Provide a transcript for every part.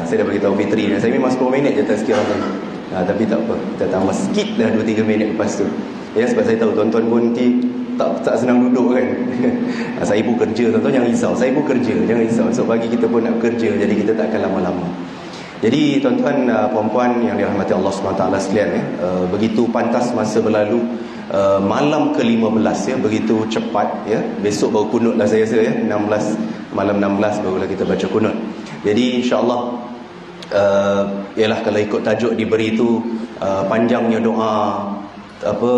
Saya dah beritahu Fitri, saya memang 10 minit je tazkirah tu. Tapi tak apa, kita tambah sikit lah 2-3 minit lepas tu. Ya, sebab saya tahu tuan-tuan pun tak senang duduk kan. Saya pun kerja, tuan-tuan jangan risau. Saya pun kerja, jangan risau. Esok pagi kita pun nak kerja, jadi kita tak akan lama-lama. Jadi tuan-tuan, puan-puan yang dirahmati Allah SWT sekalian, begitu pantas masa berlalu. Malam ke-15 ya, begitu cepat ya. Besok baru kunut lah saya rasa ya, 16 malam 16 barulah kita baca kunut. Jadi insya-Allah ialah kalau ikut tajuk diberi tu, panjangnya doa apa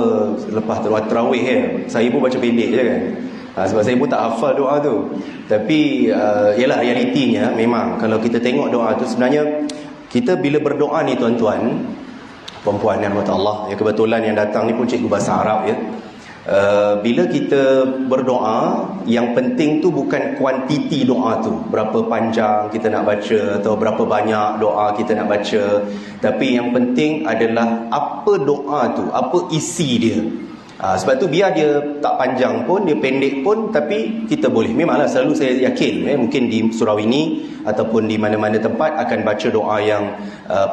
lepas tarawih ya. Saya pun baca pendek je kan. Sebab saya pun tak hafal doa tu. Tapi ialah realitinya memang kalau kita tengok doa tu sebenarnya kita bila berdoa ni tuan-tuan, puan-puan yang rahmat Allah, ya, kebetulan yang datang ni pun cikgu bahasa Arab ya. Bila kita berdoa, yang penting tu bukan kuantiti doa tu, berapa panjang kita nak baca atau berapa banyak doa kita nak baca, tapi yang penting adalah apa doa tu, apa isi dia. Sebab tu biar dia tak panjang pun, dia pendek pun, tapi kita boleh. Memanglah selalu saya yakin mungkin di surau ini ataupun di mana-mana tempat akan baca doa yang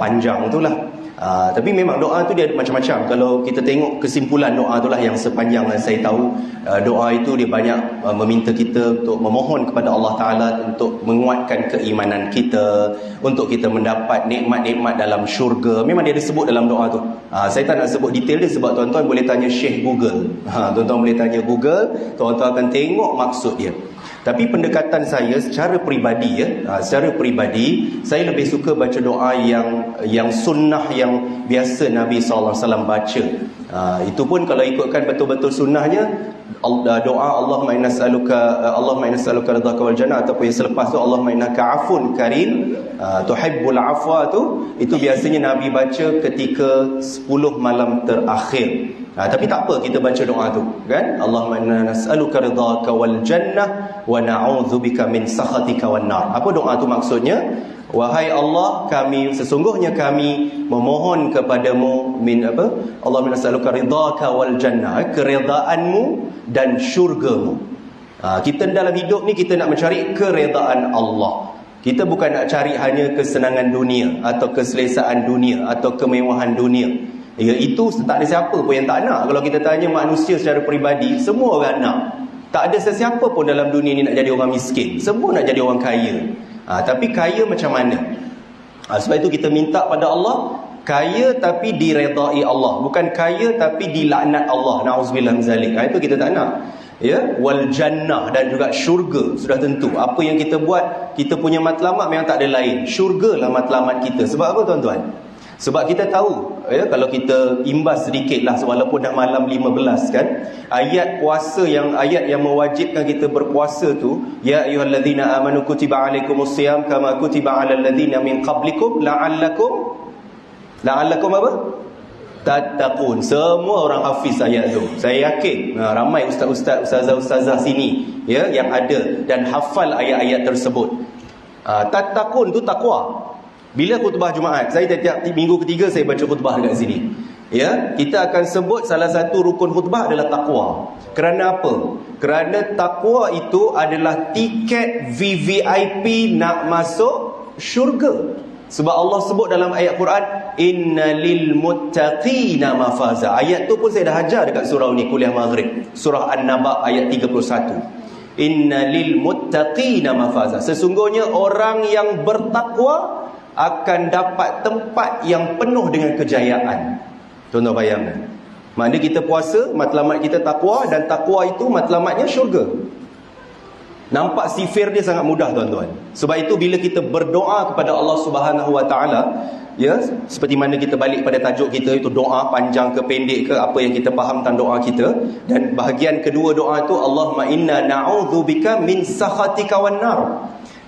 panjang tu lah. Tapi memang doa tu dia macam-macam. Kalau kita tengok kesimpulan doa itulah yang sepanjang yang saya tahu, doa itu dia banyak meminta kita untuk memohon kepada Allah Ta'ala untuk menguatkan keimanan kita, untuk kita mendapat nikmat-nikmat dalam syurga. Memang dia disebut dalam doa tu. Saya tak nak sebut detail dia sebab tuan-tuan boleh tanya Syekh Google. Tuan-tuan boleh tanya Google, tuan-tuan akan tengok maksud dia. Tapi pendekatan saya secara peribadi secara peribadi saya lebih suka baca doa yang sunnah yang biasa Nabi SAW baca. Itu pun kalau ikutkan betul-betul sunnahnya, doa Allahumma inna nas'aluka ridhaka wal jannah, ataupun yang selepas tu Allahumma innaka afun karim tuhibbul afwa tu, itu biasanya Nabi baca ketika 10 malam terakhir. Tapi tak apa kita baca doa tu kan, Allahumma inna nas'aluka ridhaka wal jannah wa na'udzubika min sakhatika wan nar. Apa doa tu maksudnya? Wahai Allah, sesungguhnya kami memohon kepadamu Allahumma nas'aluka ridhaka wal jannah, keredaanmu dan syurgamu. Kita dalam hidup ni kita nak mencari keredaan Allah. Kita bukan nak cari hanya kesenangan dunia atau keselesaan dunia atau kemewahan dunia. Ya, itu tak ada siapa pun yang tak nak. Kalau kita tanya manusia secara peribadi, semua orang nak. Tak ada sesiapa pun dalam dunia ni nak jadi orang miskin. Semua nak jadi orang kaya. Tapi kaya macam mana? Sebab itu kita minta pada Allah, kaya tapi diredai Allah, bukan kaya tapi dilaknat Allah. Na'udzubillah min zalik. Itu kita tak nak. Ya, wal jannah, dan juga syurga. Sudah tentu apa yang kita buat, kita punya matlamat memang tak ada lain. Syurgalah matlamat kita. Sebab apa tuan-tuan? Sebab kita tahu kalau kita imbas sedikit lah, walaupun dah malam 15 kan, ayat yang mewajibkan kita berpuasa tu, ya ayyuhallazina amanu kutiba alaikumusiyam kama kutiba alal ladzina min qablikum la'allakum apa? Tattaqun. Semua orang hafiz ayat tu. Saya yakin ramai ustaz-ustaz, ustazah-ustazah sini ya yang ada dan hafal ayat-ayat tersebut. Tattaqun tu takwa. Bila khutbah Jumaat, saya tiap minggu ketiga saya baca khutbah dekat sini. Ya, kita akan sebut salah satu rukun khutbah adalah takwa. Kerana apa? Kerana takwa itu adalah tiket VVIP nak masuk syurga. Sebab Allah sebut dalam ayat Quran, innalil muttaqina mafaza. Ayat tu pun saya dah ajar dekat surau ni, kuliah maghrib, surah An-Naba ayat 31. Innalil muttaqina mafaza. Sesungguhnya orang yang bertakwa akan dapat tempat yang penuh dengan kejayaan. Tuan-tuan bayangkan. Maknanya kita puasa, matlamat kita takwa, dan takwa itu matlamatnya syurga. Nampak sifir dia sangat mudah tuan-tuan. Sebab itu bila kita berdoa kepada Allah Subhanahu Wa Taala, ya, seperti mana kita balik pada tajuk kita itu, doa panjang ke pendek ke, apa yang kita faham tentang doa kita. Dan bahagian kedua doa itu, Allahumma inna na'udzubika min sakhatika wan nar,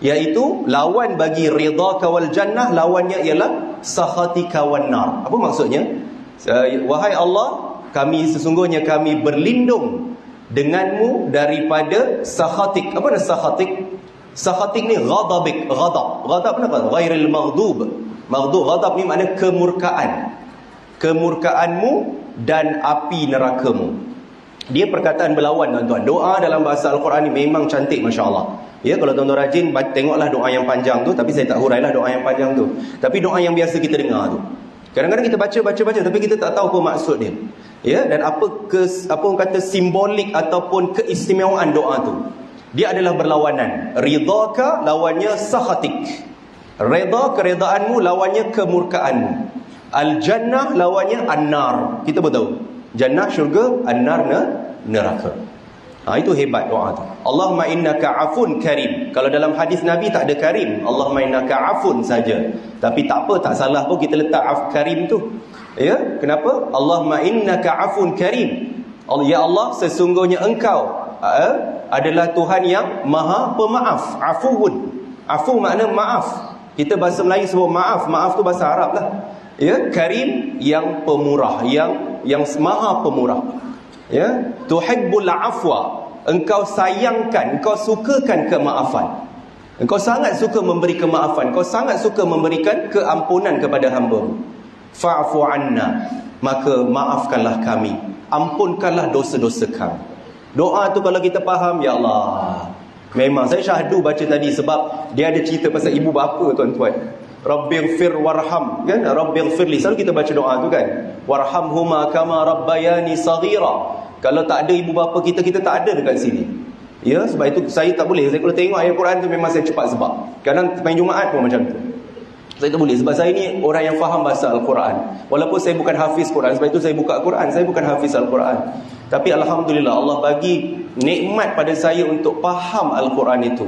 iaitu lawan bagi ridhaka wal jannah, lawannya ialah sakhatika wan nar. Apa maksudnya? Wahai Allah, sesungguhnya kami berlindung denganmu daripada sakhatik. Apa nama sakhatik? Sakhatik ni ghadabik, ghadab ni apa? Ghairil maghdub. Ghadab ni makna kemurkaan. Kemurkaanmu dan api nerakamu. Dia perkataan berlawan tuan-tuan. Doa dalam bahasa Al-Quran ni memang cantik, masya-Allah. Ya, kalau tuan-tuan rajin, tengoklah doa yang panjang tu. Tapi saya tak hurailah doa yang panjang tu. Tapi doa yang biasa kita dengar tu. Kadang-kadang kita baca, tapi kita tak tahu apa maksud dia. Ya, dan apa orang kata simbolik ataupun keistimewaan doa tu. Dia adalah berlawanan. Ridhaka lawannya sakhatik. Redha, keredaanmu, lawannya kemurkaanmu. Al-jannah lawannya an-nar. Kita pun tahu. Jannah syurga, an-nar neraka. Itu hebat doa tu. Allahumma innaka afun karim. Kalau dalam hadis Nabi tak ada karim, Allahumma innaka afun saja. Tapi tak apa, tak salah pun kita letak karim tu. Ya, kenapa? Allahumma innaka afun karim. Ya Allah, sesungguhnya engkau adalah Tuhan yang maha pemaaf. Afuun. Afu makna maaf. Kita bahasa Melayu sebut maaf. Maaf tu bahasa Arab lah. Ya, karim yang pemurah, yang maha pemurah. Ya, tuhibbul afwa, engkau sayangkan, engkau sukakan kemaafan. Engkau sangat suka memberi kemaafan, engkau sangat suka memberikan keampunan kepada hamba-Mu. Fa'fu anna, maka maafkanlah kami, ampunkanlah dosa-dosa kami. Doa tu kalau kita faham, ya Allah. Memang saya syahdu baca tadi sebab dia ada cerita pasal ibu bapa, tuan-tuan. Rabbighfir warham, kan? Rabbighfirli. Selalu kita baca doa tu kan. Warhamhuma kama rabbayani saghira. Kalau tak ada ibu bapa kita tak ada dekat sini. Ya, sebab itu saya tak boleh. Saya kalau tengok ayat Quran tu memang saya cepat sebab. Kadang main Jumaat pun macam tu. Saya tak boleh sebab saya ni orang yang faham bahasa Al-Quran. Walaupun saya bukan hafiz Quran, sebab itu saya buka Quran. Saya bukan hafiz Al-Quran. Tapi alhamdulillah Allah bagi nikmat pada saya untuk faham Al-Quran itu.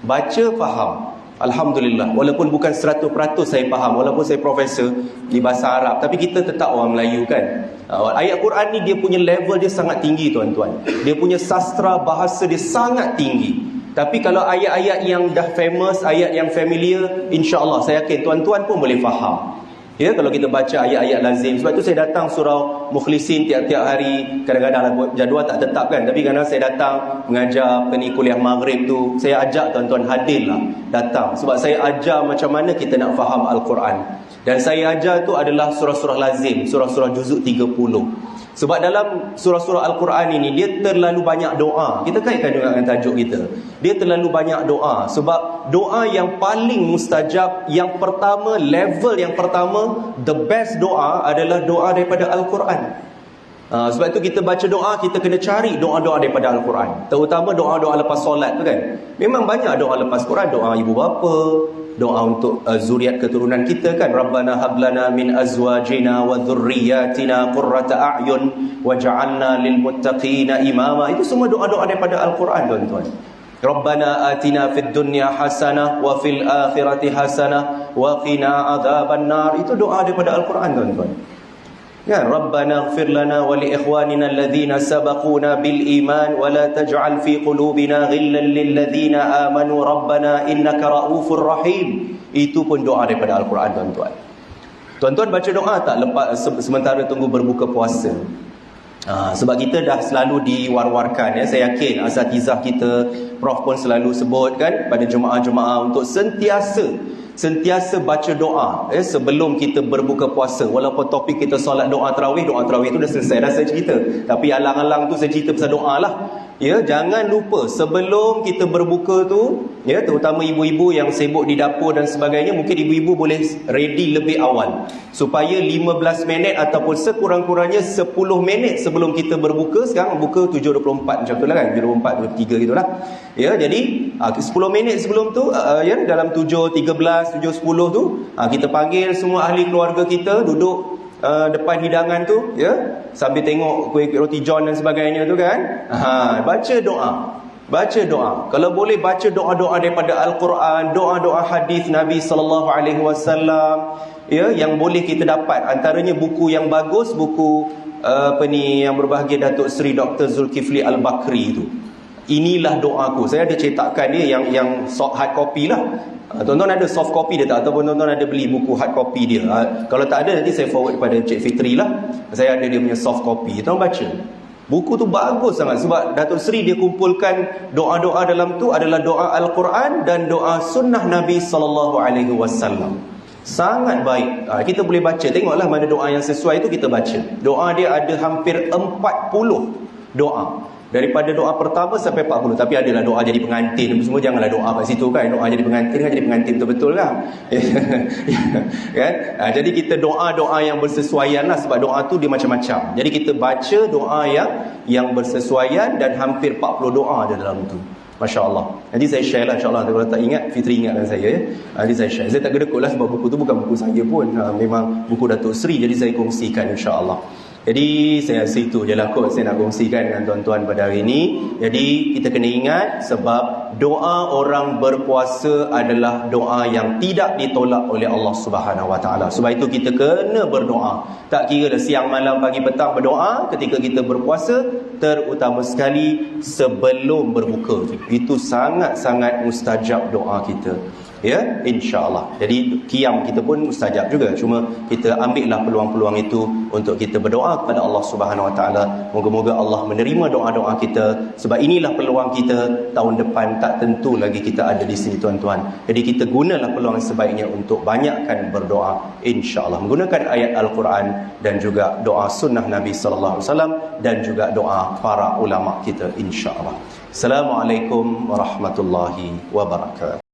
Baca faham. Alhamdulillah. Walaupun bukan 100% saya faham, walaupun saya profesor di bahasa Arab, tapi kita tetap orang Melayu kan. Ayat Quran ni dia punya level dia sangat tinggi, tuan-tuan. Dia punya sastra bahasa dia sangat tinggi. Tapi kalau ayat-ayat yang dah famous, ayat yang familiar, insya-Allah saya yakin tuan-tuan pun boleh faham. Ya, kalau kita baca ayat-ayat lazim. Sebab tu saya datang surau Mukhlisin tiap-tiap hari. Kadang-kadang jadual tak tetap kan, tapi kadang saya datang mengajar kuliah maghrib tu, saya ajak tuan-tuan hadirlah datang. Sebab saya ajar macam mana kita nak faham Al-Quran. Dan saya ajar tu adalah surah-surah lazim, surah-surah juzuk 30. Sebab dalam surah-surah Al-Quran ini dia terlalu banyak doa. Kita kaitkan juga dengan tajuk kita. Dia terlalu banyak doa. Sebab doa yang paling mustajab, yang pertama, level yang pertama, the best doa adalah doa daripada Al-Quran. Sebab itu kita baca doa, kita kena cari doa-doa daripada Al-Quran. Terutama doa-doa lepas solat tu kan. Memang banyak doa lepas Quran. Doa ibu bapa, doa untuk zuriat keturunan kita kan. Rabbana hablana min azwajina wa dhurriyyatina qurrata a'yun waj'alna lil muttaqina imama. Itu semua doa-doa daripada Al-Quran, tuan-tuan. Rabbana atina fid dunya hasanah wa fil akhirati hasanah wa qina adzabannar. Itu doa daripada Al-Quran, tuan-tuan. Ya, Rabbana ighfir lana wa li ikhwanina alladhina sabaquna bil iman wa la taj'al fi qulubina ghillan lil ladzina amanu rabbana innaka raufur rahim. Itu pun doa daripada Al-Quran, tuan-tuan. Tuan-tuan baca doa tak lepas sementara tunggu berbuka puasa? Sebab kita dah selalu diwar-warkan ya. Saya yakin asatizah kita, Prof pun selalu sebut kan pada jemaah-jemaah untuk sentiasa baca doa sebelum kita berbuka puasa. Walaupun topik kita solat doa tarawih tu dah selesai dah saya cerita. Tapi alang-alang tu saya cerita pasal doa lah. Ya, jangan lupa sebelum kita berbuka tu, ya, terutama ibu-ibu yang sibuk di dapur dan sebagainya, mungkin ibu-ibu boleh ready lebih awal supaya 15 minit ataupun sekurang-kurangnya 10 minit sebelum kita berbuka. Sekarang buka 7.24 macam tu lah kan, 7.24, 7.3 gitu lah. Ya, jadi 10 minit sebelum tu, ya, dalam 7.13, 7.10 tu, kita panggil semua ahli keluarga kita duduk depan hidangan tu, ya, sambil tengok kuih roti john dan sebagainya tu kan. Baca doa. Kalau boleh baca doa-doa daripada Al-Quran, doa-doa hadis Nabi SAW, ya, yang boleh kita dapat. Antaranya buku yang bagus, buku yang berbahagia Datuk Seri Dr. Zulkifli Al-Bakri tu. Inilah doaku. Saya ada cetakkan dia yang hard copy lah. Tuan-tuan ada soft copy dia tak? Ataupun tuan-tuan ada beli buku hard copy dia? Kalau tak ada, nanti saya forward kepada Cik Fitri lah. Saya ada dia punya soft copy. Tuan baca. Buku tu bagus sangat. Sebab Datuk Seri dia kumpulkan doa-doa dalam tu adalah doa Al-Quran dan doa sunnah Nabi SAW. Sangat baik. Kita boleh baca. Tengoklah mana doa yang sesuai itu kita baca. Doa dia ada hampir 40 doa. Daripada doa pertama sampai 40. Tapi adalah doa jadi pengantin semua, janganlah doa kat situ kan. Doa jadi pengantin kan, jadi pengantin betul-betul kan. Kan? Jadi kita doa-doa yang bersesuaian lah, sebab doa tu dia macam-macam. Jadi kita baca doa yang bersesuaian, dan hampir 40 doa ada dalam tu. Masya Allah. Nanti saya share lah, insyaAllah. Kalau tak ingat, Fitri ingatkan saya ya. Nanti saya share. Saya tak gedekut lah, sebab buku tu bukan buku saya pun. Memang buku Datuk Seri. Jadi saya kongsikan insyaAllah. Jadi saya rasa itu je lah kot saya nak kongsikan dengan tuan-tuan pada hari ini. Jadi kita kena ingat, sebab doa orang berpuasa adalah doa yang tidak ditolak oleh Allah Subhanahu Wa Taala. Sebab itu kita kena berdoa. Tak kira dah siang, malam, pagi, petang berdoa ketika kita berpuasa, terutama sekali sebelum berbuka. Itu sangat-sangat mustajab doa kita. Ya, insya-Allah. Jadi qiyam kita pun mustajab juga. Cuma kita ambillah peluang-peluang itu untuk kita berdoa kepada Allah Subhanahu Wa Taala. Moga-moga Allah menerima doa-doa kita, sebab inilah peluang kita. Tahun depan tak tentu lagi kita ada di sini tuan-tuan. Jadi kita gunalah peluang sebaiknya untuk banyakkan berdoa, insya-Allah, menggunakan ayat Al-Quran dan juga doa sunnah Nabi sallallahu alaihi wasallam, dan juga doa para ulama kita, insya-Allah. Assalamualaikum warahmatullahi wabarakatuh.